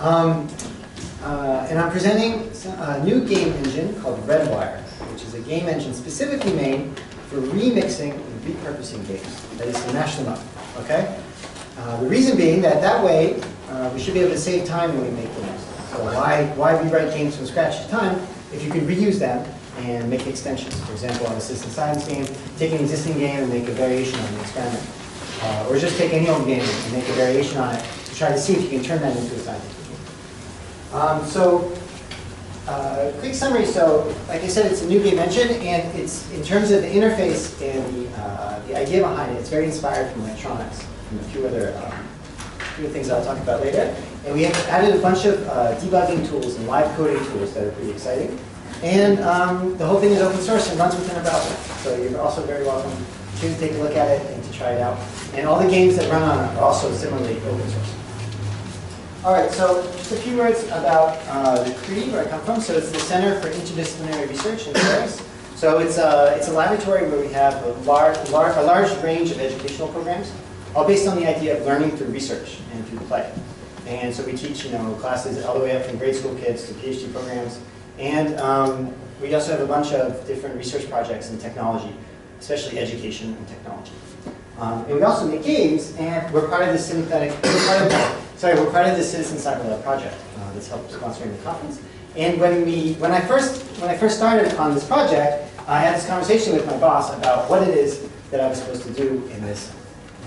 And I'm presenting a new game engine called RedWire, which is a game engine specifically made for remixing and repurposing games. That is, to mash them up. Okay? The reason being that way we should be able to save time when we make games. So why rewrite games from scratch each time if you can reuse them and make extensions? For example, on a citizen science game, take an existing game and make a variation on the experiment. Or just take any old game and make a variation on it to try to see if you can turn that into a scientific game. Quick summary. So, like I said, it's a new game engine, and it's in terms of the interface and the idea behind it. It's very inspired from electronics and a few other things I'll talk about later. And we have added a bunch of debugging tools and live coding tools that are pretty exciting. And the whole thing is open source and runs within a browser. So you're also very welcome to take a look at it and to try it out. And all the games that run on it are also similarly open source. All right, so just a few words about the CRE, where I come from. So it's the Center for Interdisciplinary Research in Paris. So it's a laboratory where we have a large range of educational programs, all based on the idea of learning through research and through play. And so we teach, classes all the way up from grade school kids to PhD programs. And we also have a bunch of different research projects in technology, especially education and technology. And we also make games, and we're part of the we're part of the Citizen Cyber Lab project that's helped sponsoring the conference. And when I first started on this project, I had this conversation with my boss about what it is that I was supposed to do in this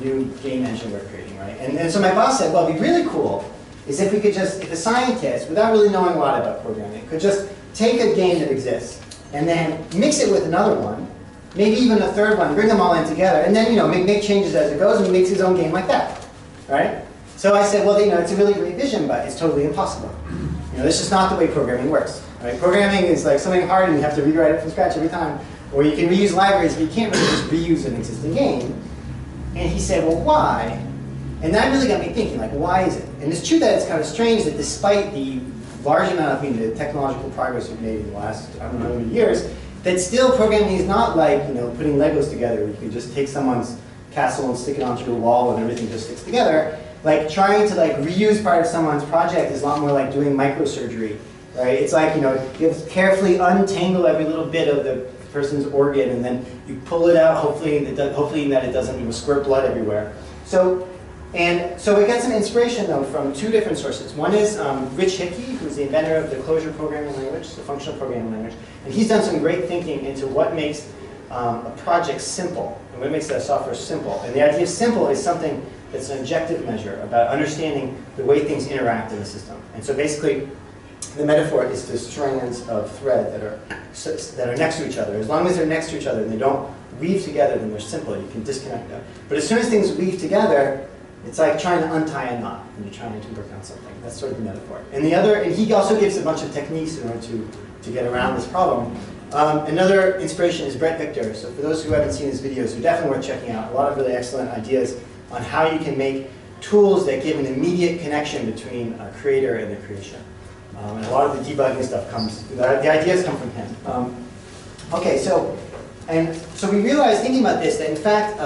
new game engine we're creating, right? And so my boss said, well, it'd be really cool is if we could just, if a scientist, without really knowing a lot about programming, could just take a game that exists and then mix it with another one, maybe even a third one, bring them all in together, and then make changes as it goes, and he makes his own game like that, right? So I said, well, it's a really great vision, but it's totally impossible. This is not the way programming works, right? Programming is like something hard, and you have to rewrite it from scratch every time. Or you can reuse libraries, but you can't really just reuse an existing game. And he said, well, why? And that really got me thinking, like, why is it? And it's true that it's kind of strange that despite the large amount of the technological progress we've made in the last, I don't know, how many years, that still programming is not like putting Legos together where you can just take someone's castle and stick it onto your wall and everything just sticks together. Like trying to reuse part of someone's project is a lot more like doing microsurgery, right? It's like you have to carefully untangle every little bit of the person's organ and then you pull it out, hopefully that it doesn't squirt blood everywhere. So we got some inspiration though from two different sources. One is Rich Hickey, who's the inventor of the closure programming language, the functional programming language, and he's done some great thinking into what makes a project simple and what makes that software simple. And the idea of simple is something that's an objective measure about understanding the way things interact in the system. And so basically, the metaphor is the strands of thread that are next to each other. As long as they're next to each other and they don't weave together, then they're simple. You can disconnect them. But as soon as things weave together, it's like trying to untie a knot when you're trying to work on something. That's sort of the metaphor. And he also gives a bunch of techniques in order to get around this problem. Another inspiration is Brett Victor. So for those who haven't seen his videos, they're definitely worth checking out. A lot of really excellent ideas on how you can make tools that give an immediate connection between a creator and the creation. And a lot of the debugging stuff the ideas come from him. Okay, so we realized, thinking about this, that in fact,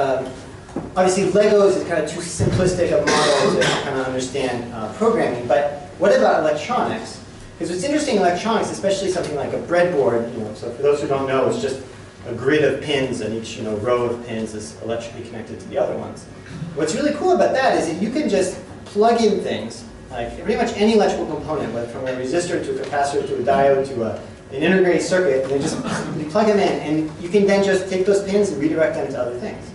obviously Legos is kind of too simplistic a model to kind of understand programming, but what about electronics? Because what's interesting in electronics, especially something like a breadboard, so for those who don't know, it's just a grid of pins, and each row of pins is electrically connected to the other ones. What's really cool about that is that you can just plug in things, like pretty much any electrical component, whether from a resistor to a capacitor to a diode to an integrated circuit, and you plug them in, and you can then just take those pins and redirect them to other things.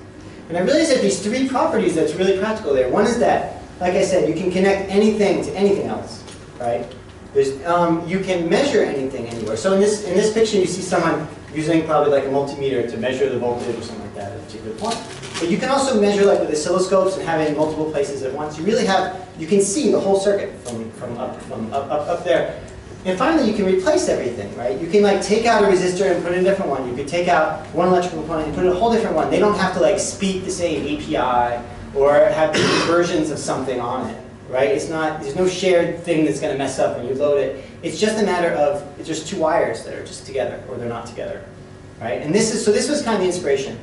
And I realized that these three properties that's really practical there. One is that, like I said, you can connect anything to anything else, right? You can measure anything anywhere. So in this picture, you see someone using probably like a multimeter to measure the voltage or something like that at a particular point. But you can also measure with oscilloscopes and have it in multiple places at once. You can see the whole circuit from up there. And finally, you can replace everything, right? You can take out a resistor and put in a different one. You could take out one electrical component and put in a whole different one. They don't have to speak the same API or have different versions of something on it, right? There's no shared thing that's going to mess up when you load it. It's just a matter of it's just two wires that are just together or they're not together, right? And this was kind of the inspiration.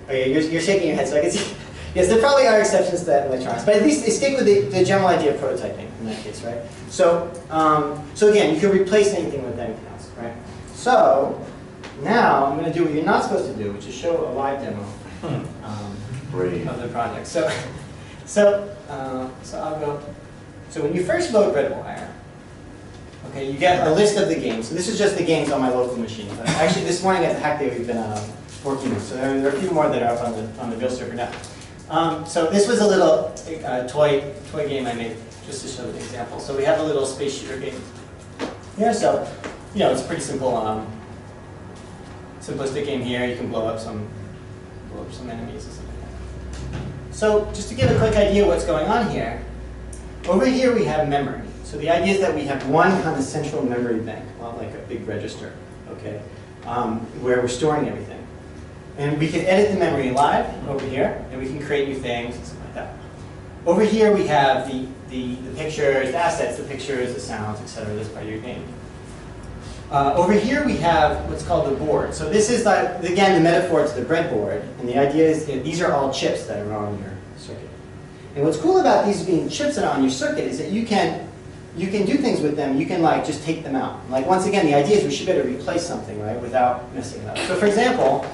Okay, you're shaking your head, so I can see Yes, there probably are exceptions to that in electronics, but at least they stick with the general idea of prototyping in that case, right? So, so again, you can replace anything with anything else, right? So now I'm going to do what you're not supposed to do, which is show a live demo of the project. So I'll go. So when you first load RedWire, okay, you get a list of the games. So this is just the games on my local machine. Actually, this morning at the Hack Day we've been working with. So there are a few more that are up on the real server now. So this was a little toy game I made just to show the example. So we have a little space shooter game here. So it's a pretty simple, simplistic game here. You can blow up some enemies or something like that. So just to give a quick idea of what's going on here, over here we have memory. So the idea is that we have one kind of central memory bank, like a big register, okay, where we're storing everything. And we can edit the memory live over here, and we can create new things and stuff like that. Over here we have the pictures, the assets, the pictures, the sounds, etc. That's part of your game. Over here we have what's called the board. So this is, again, the metaphor to the breadboard. And the idea is that these are all chips that are on your circuit. And what's cool about these being chips that are on your circuit is that you can do things with them. You can just take them out. Like once again, the idea is we should be able to replace something, right, without messing it up. So for example,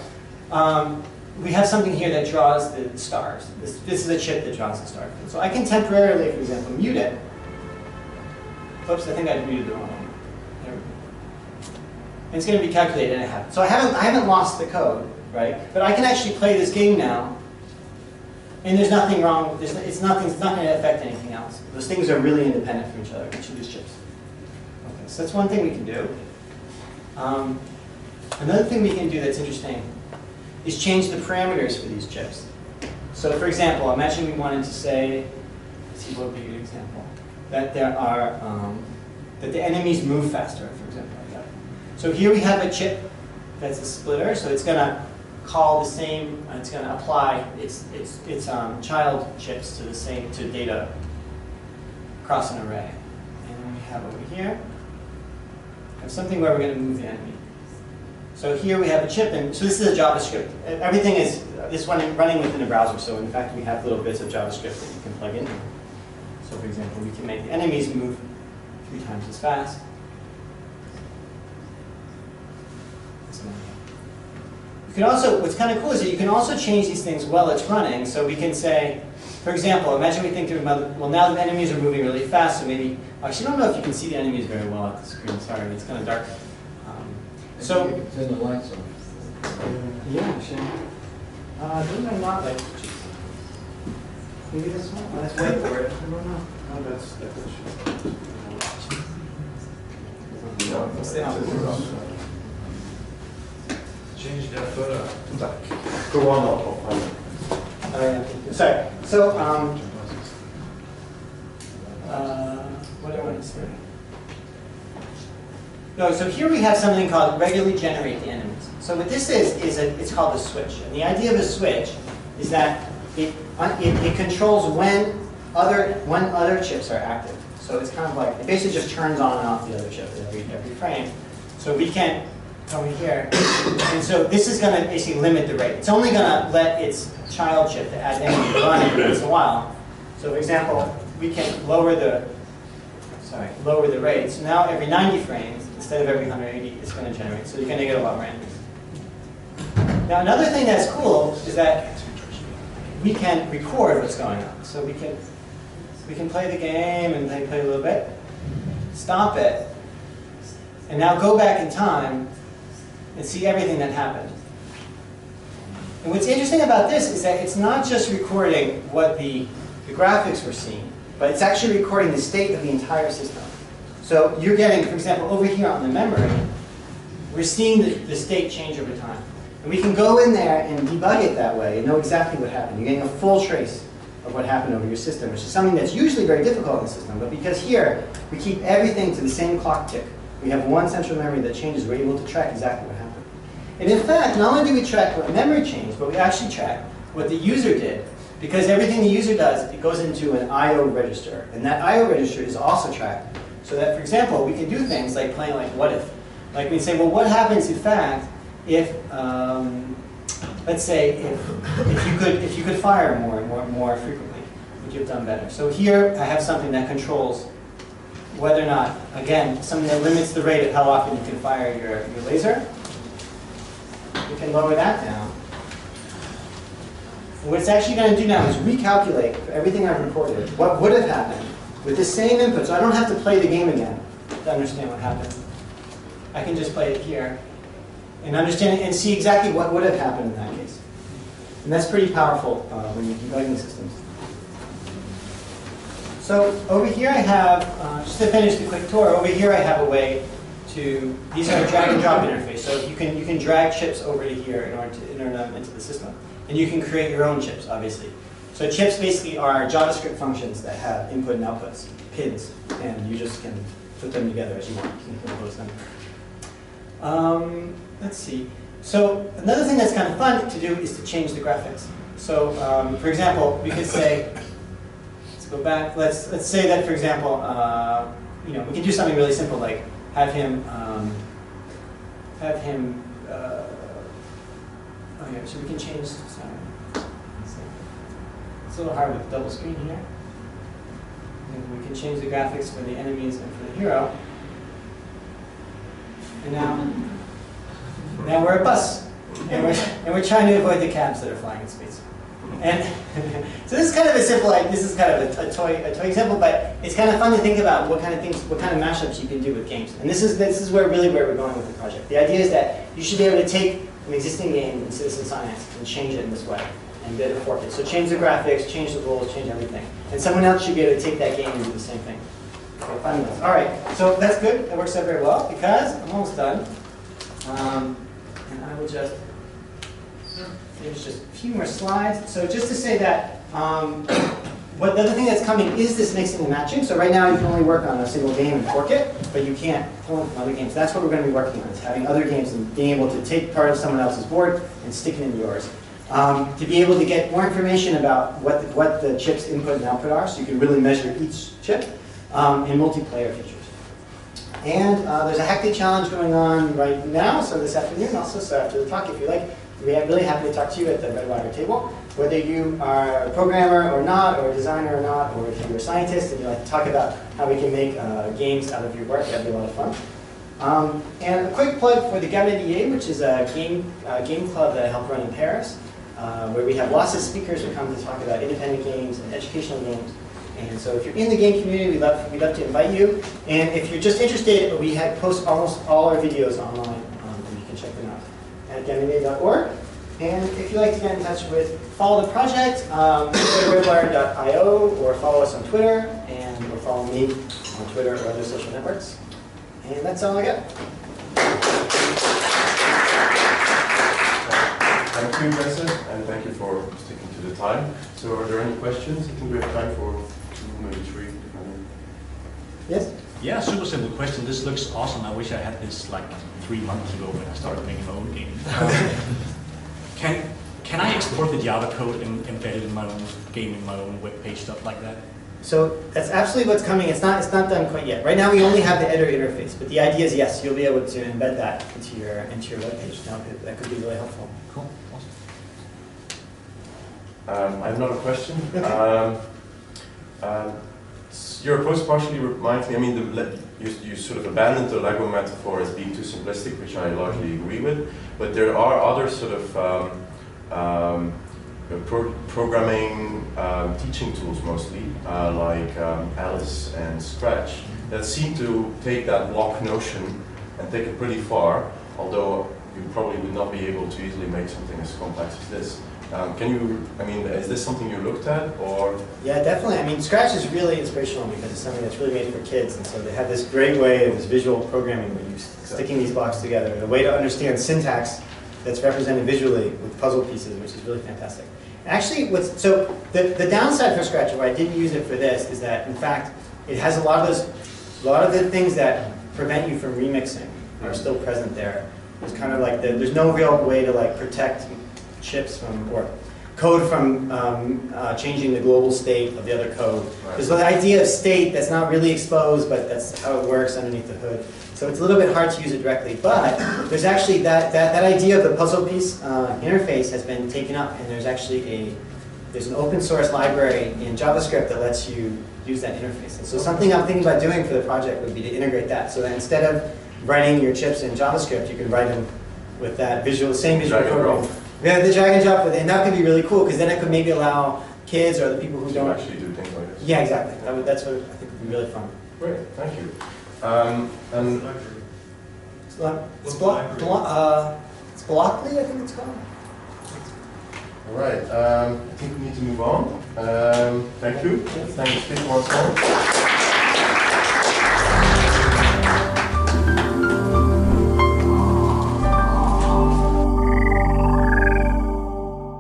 we have something here that draws the stars. This is a chip that draws the stars. So I can temporarily, for example, mute it. Oops, I think I muted the wrong one. There we go. And it's going to be calculated, and it happens. So I haven't lost the code, right? But I can actually play this game now, and there's nothing wrong. It's not going to affect anything else. Those things are really independent from each other, each of these chips. Okay, so that's one thing we can do. Another thing we can do that's interesting is change the parameters for these chips. So for example, imagine we wanted to say, let's see what would be a good example, that there are, that the enemies move faster, for example, like that. So here we have a chip that's a splitter, so it's going to call the same, it's going to apply its child chips to data across an array. And then we have over here, we have something where we're going to move the enemy. So here we have a chip, and so this is a JavaScript. Everything is this one running within a browser. So in fact, we have little bits of JavaScript that you can plug in. So for example, we can make the enemies move 3 times as fast. You can also, what's kind of cool is that you can also change these things while it's running. So we can say, for example, imagine we think through, well, now the enemies are moving really fast, so maybe, actually I don't know if you can see the enemies very well at the screen. Sorry, it's kind of dark. So you can turn the lights on. Yeah, sure. Those are not like chips. Maybe this one? Oh, that's whiteboard. I don't know. No, that's change that photo. Go on. Sorry. So, what do I want to say? No, so here we have something called regularly generate the enemies. So what this is it's called a switch. And the idea of a switch is that it controls when other chips are active. So it's kind of like, it basically just turns on and off the other chip every frame. So we can come in here, and so this is going to basically limit the rate. It's only going to let its child chip, the add enemy, run every once in a while. So for example, we can lower the rate. So now every 90 frames, instead of every 180, it's going to generate. So you're going to get a lot more enemies. Now another thing that's cool is that we can record what's going on. So we can play the game and play a little bit, stop it, and now go back in time and see everything that happened. And what's interesting about this is that it's not just recording what the graphics were seeing, but it's actually recording the state of the entire system. So you're getting, for example, over here on the memory, we're seeing the state change over time. And we can go in there and debug it that way and know exactly what happened. You're getting a full trace of what happened over your system, which is something that's usually very difficult in the system. But because here, we keep everything to the same clock tick. We have one central memory that changes. We're able to track exactly what happened. And in fact, not only do we track what memory changed, but we actually track what the user did. Because everything the user does, it goes into an I/O register. And that I/O register is also tracked. So that, for example, we can do things like playing like what if. Like we say, well, what happens in fact if let's say if you could fire more frequently, would you have done better? So here I have something that controls whether or not, again, something that limits the rate of how often you can fire your laser. We can lower that down. And what it's actually going to do now is recalculate for everything I've recorded what would have happened with the same input. So I don't have to play the game again to understand what happened. I can just play it here and understand it and see exactly what would have happened in that case. And that's pretty powerful when you're debugging systems. So over here I have, just to finish the quick tour, over here I have a way to, these are a drag and drop interface. So you can drag chips over to here in order to enter them into the system. And you can create your own chips, obviously. So chips basically are JavaScript functions that have input and outputs, pins, and you just can put them together as you want. You can compose them. Let's see. So another thing that's kind of fun to do is to change the graphics. So for example, we could say, let's go back. Let's say that, for example, we can do something really simple like have him. Oh yeah, so we can change. Sorry, it's a little hard with double screen here. And we can change the graphics for the enemies and for the hero. And now we're a bus, and we're trying to avoid the cabs that are flying in space. And so this is kind of a simple, this is kind of a toy example, but it's kind of fun to think about what kind of things, what kind of mashups you can do with games. And this is where we're going with the project. The idea is that you should be able to take an existing game in Citizen Science and change it in this way and be able to fork it. So change the graphics, change the rules, change everything. And someone else should be able to take that game and do the same thing. Okay, 5 minutes. All right, so that's good. That works out very well because I'm almost done. And I will just finish just a few more slides. So just to say that the other thing that's coming is this mixing and matching. So right now you can only work on a single game and fork it, but you can't pull in from other games. That's what we're going to be working on, is having other games and being able to take part of someone else's board and stick it into yours. To be able to get more information about what the chip's input and output are, so you can really measure each chip, and multiplayer features. And there's a Hack Day challenge going on right now, so this afternoon also, so after the talk, if you like, we're really happy to talk to you at the RedWire table. Whether you are a programmer or not, or a designer or not, or if you're a scientist and you like to talk about how we can make games out of your work, that'd be a lot of fun. And a quick plug for the Gamet EA, which is a game club that I help run in Paris, where we have lots of speakers who come to talk about independent games and educational games. And so if you're in the game community, we'd love to invite you. And if you're just interested, we post almost all our videos online, and you can check them out at gamet.org. And if you'd like to get in touch with, follow the project, go to RedWire.io, or follow us on Twitter, or follow me on Twitter or other social networks. And that's all I got. Thank you, Jesse, and thank you for sticking to the time. So are there any questions? I think we have time for 2, maybe 3. Yes? Yeah, super simple question. This looks awesome. I wish I had this like 3 months ago when I started making my own game. Can I export the Java code and embed it in my own game, in my own web page, stuff like that? So that's absolutely what's coming. It's not done quite yet. Right now we only have the editor interface, but the idea is yes, you'll be able to embed that into your web page. Now that could be really helpful. Cool, awesome. I have another question. Your approach partially reminds me, I mean, you sort of abandoned the Lego metaphor as being too simplistic, which I largely agree with, but there are other sort of programming teaching tools mostly, like Alice and Scratch, that seem to take that block notion and take it pretty far, although you probably would not be able to easily make something as complex as this. Is this something you looked at, or? Yeah, definitely. I mean, Scratch is really inspirational because it's something that's really made for kids, and so they have this great way of this visual programming where you're sticking these blocks together, and a way to understand syntax that's represented visually with puzzle pieces, which is really fantastic. Actually, the downside for Scratch, why I didn't use it for this, is that in fact it has a lot of the things that prevent you from remixing are still present there. It's kind of like there's no real way to like protect chips from, or code from changing the global state of the other code. Right. There's the idea of state that's not really exposed, but that's how it works underneath the hood. So it's a little bit hard to use it directly, but there's actually that idea of the puzzle piece interface has been taken up, and there's actually there's an open source library in JavaScript that lets you use that interface. And so something I'm thinking about doing for the project would be to integrate that, so that instead of writing your chips in JavaScript, you can write them with that same visual Drag and program. drop. Yeah, the drag and drop, and that could be really cool, because then it could maybe allow kids or the people who To don't. actually do things like this. Yeah, exactly. That's what I think would be really fun. Great, thank you. And It's Blockly, I think it's called. all right, I think we need to move on. Thank you. Thanks, Steve, once more.